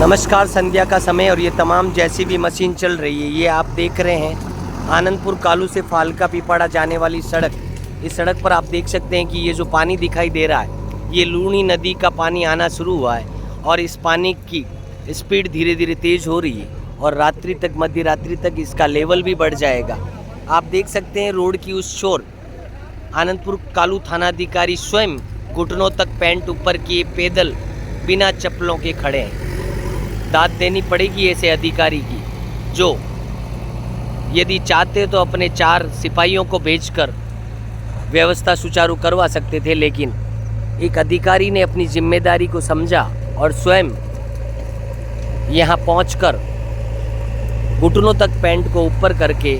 नमस्कार, संध्या का समय और ये तमाम जेसीबी मशीन चल रही है। ये आप देख रहे हैं आनंदपुर कालू से फालका पिपाड़ा जाने वाली सड़क। इस सड़क पर आप देख सकते हैं कि ये जो पानी दिखाई दे रहा है ये लूनी नदी का पानी आना शुरू हुआ है और इस पानी की स्पीड धीरे धीरे तेज़ हो रही है और रात्रि तक, मध्य रात्रि तक इसका लेवल भी बढ़ जाएगा। आप देख सकते हैं रोड की उस छोर आनंदपुर कालू थानाधिकारी स्वयं घुटनों तक पैंट ऊपर किए पैदल बिना चप्पलों के खड़े हैं। दाद देनी पड़ेगी ऐसे अधिकारी की जो यदि चाहते तो अपने 4 सिपाहियों को भेजकर व्यवस्था सुचारू करवा सकते थे, लेकिन एक अधिकारी ने अपनी जिम्मेदारी को समझा और स्वयं यहाँ पहुंचकर घुटनों तक पैंट को ऊपर करके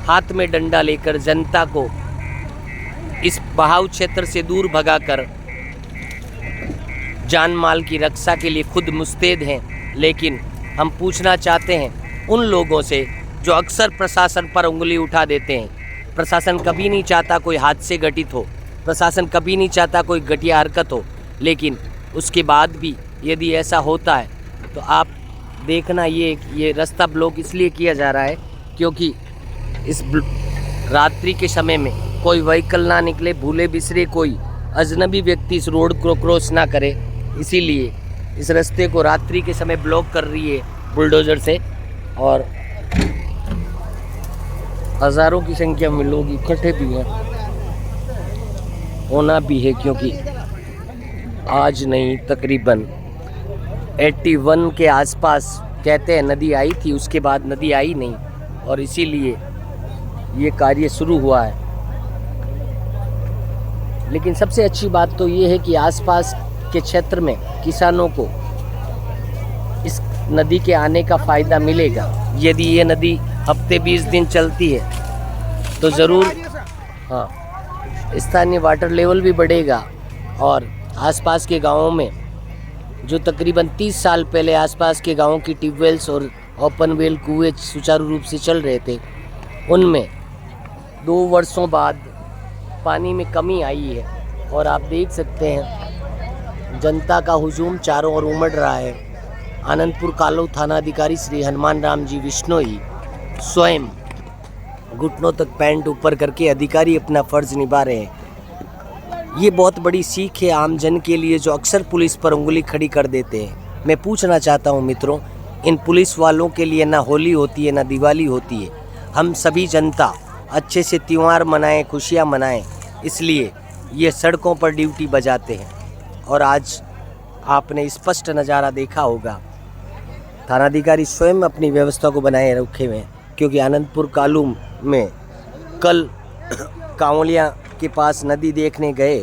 हाथ में डंडा लेकर जनता को इस बहाव क्षेत्र से दूर भगाकर जान माल की रक्षा के लिए खुद मुस्तैद हैं। लेकिन हम पूछना चाहते हैं उन लोगों से जो अक्सर प्रशासन पर उंगली उठा देते हैं। प्रशासन कभी नहीं चाहता कोई हादसे घटित हो, प्रशासन कभी नहीं चाहता कोई घटिया हरकत हो, लेकिन उसके बाद भी यदि ऐसा होता है तो आप देखना ये रास्ता ब्लॉक इसलिए किया जा रहा है क्योंकि इस रात्रि के समय में कोई व्हीकल ना निकले, भूले बिसरे कोई अजनबी व्यक्ति इस रोड को क्रॉस ना करे। इसीलिए इस रास्ते को रात्रि के समय ब्लॉक कर रही है बुलडोज़र से और हज़ारों की संख्या में लोग इकट्ठे भी हैं, होना भी है क्योंकि आज नहीं तकरीबन 81 के आसपास कहते हैं नदी आई थी, उसके बाद नदी आई नहीं और इसीलिए ये कार्य शुरू हुआ है। लेकिन सबसे अच्छी बात तो ये है कि आसपास के क्षेत्र में किसानों को इस नदी के आने का फ़ायदा मिलेगा। यदि ये नदी हफ्ते 20 दिन चलती है तो ज़रूर स्थानीय वाटर लेवल भी बढ़ेगा और आसपास के गांवों में जो तकरीबन 30 साल पहले आसपास के गांवों की ट्यूबवेल्स और ओपन वेल कुएं सुचारू रूप से चल रहे थे, उनमें 2 वर्षों बाद पानी में कमी आई है और आप देख सकते हैं जनता का हुजूम चारों ओर उमड़ रहा है। आनंदपुर कालू थानाधिकारी श्री हनुमान राम जी विश्नोई स्वयं घुटनों तक पैंट ऊपर करके अधिकारी अपना फ़र्ज निभा रहे हैं। ये बहुत बड़ी सीख है आम जन के लिए जो अक्सर पुलिस पर उंगली खड़ी कर देते हैं। मैं पूछना चाहता हूँ मित्रों, इन पुलिस वालों के लिए ना होली होती है ना दिवाली होती है। हम सभी जनता अच्छे से त्यौहार मनाएं, खुशियाँ मनाएं, इसलिए ये सड़कों पर ड्यूटी बजाते हैं। और आज आपने स्पष्ट नज़ारा देखा होगा, थानाधिकारी स्वयं अपनी व्यवस्था को बनाए रखे हुए हैं क्योंकि आनंदपुर कालू में कल कांवलिया के पास नदी देखने गए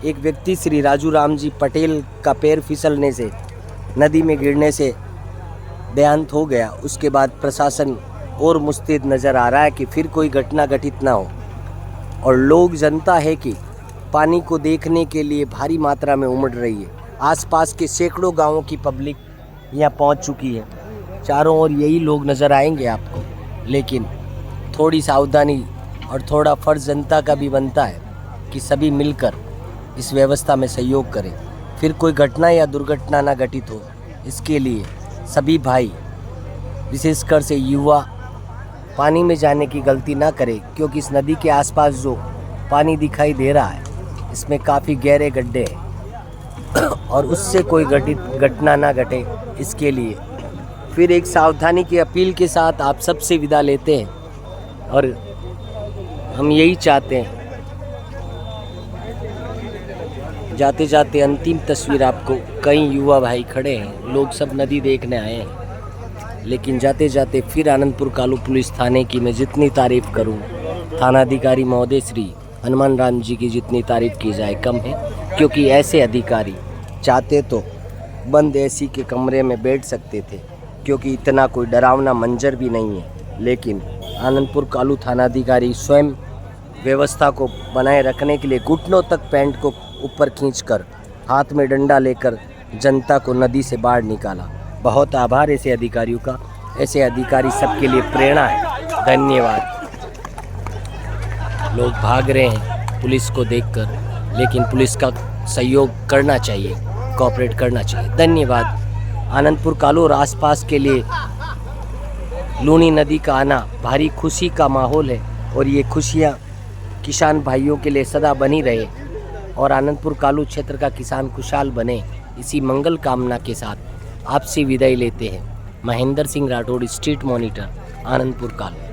एक व्यक्ति श्री राजू राम जी पटेल का पैर फिसलने से नदी में गिरने से देहांत हो गया। उसके बाद प्रशासन और मुस्तैद नज़र आ रहा है कि फिर कोई घटना घटित ना हो और लोग जनता है कि पानी को देखने के लिए भारी मात्रा में उमड़ रही है। आसपास के सैकड़ों गांवों की पब्लिक यहाँ पहुँच चुकी है। चारों ओर यही लोग नज़र आएंगे आपको, लेकिन थोड़ी सावधानी और थोड़ा फ़र्ज़ जनता का भी बनता है कि सभी मिलकर इस व्यवस्था में सहयोग करें, फिर कोई घटना या दुर्घटना ना घटित हो। इसके लिए सभी भाई, विशेषकर से युवा, पानी में जाने की गलती ना करें क्योंकि इस नदी के आसपास जो पानी दिखाई दे रहा है इसमें काफ़ी गहरे गड्ढे हैं और उससे कोई घटना ना घटे, इसके लिए फिर एक सावधानी की अपील के साथ आप सबसे विदा लेते हैं और हम यही चाहते हैं जाते जाते अंतिम तस्वीर आपको, कई युवा भाई खड़े हैं, लोग सब नदी देखने आए हैं, लेकिन जाते जाते फिर आनंदपुर कालू पुलिस थाने की मैं जितनी तारीफ़ करूं, थानाधिकारी महोदय श्री हनुमान राम जी की जितनी तारीफ़ की जाए कम है क्योंकि ऐसे अधिकारी चाहते तो बंद एसी के कमरे में बैठ सकते थे क्योंकि इतना कोई डरावना मंजर भी नहीं है। लेकिन आनंदपुर कालू थानाधिकारी स्वयं व्यवस्था को बनाए रखने के लिए घुटनों तक पैंट को ऊपर खींचकर हाथ में डंडा लेकर जनता को नदी से बाहर निकाला। बहुत आभार ऐसे अधिकारियों का। ऐसे अधिकारी सबके लिए प्रेरणा है। धन्यवाद। लोग भाग रहे हैं पुलिस को देखकर, लेकिन पुलिस का सहयोग करना चाहिए, कोऑपरेट करना चाहिए। धन्यवाद। आनंदपुर कालू और आसपास के लिए लूनी नदी का आना भारी खुशी का माहौल है और ये खुशियाँ किसान भाइयों के लिए सदा बनी रहे और आनंदपुर कालू क्षेत्र का किसान खुशहाल बने, इसी मंगल कामना के साथ आपसे विदाई लेते हैं। Mahendra Singh Rathore, street monitor, Anandpur Kalu.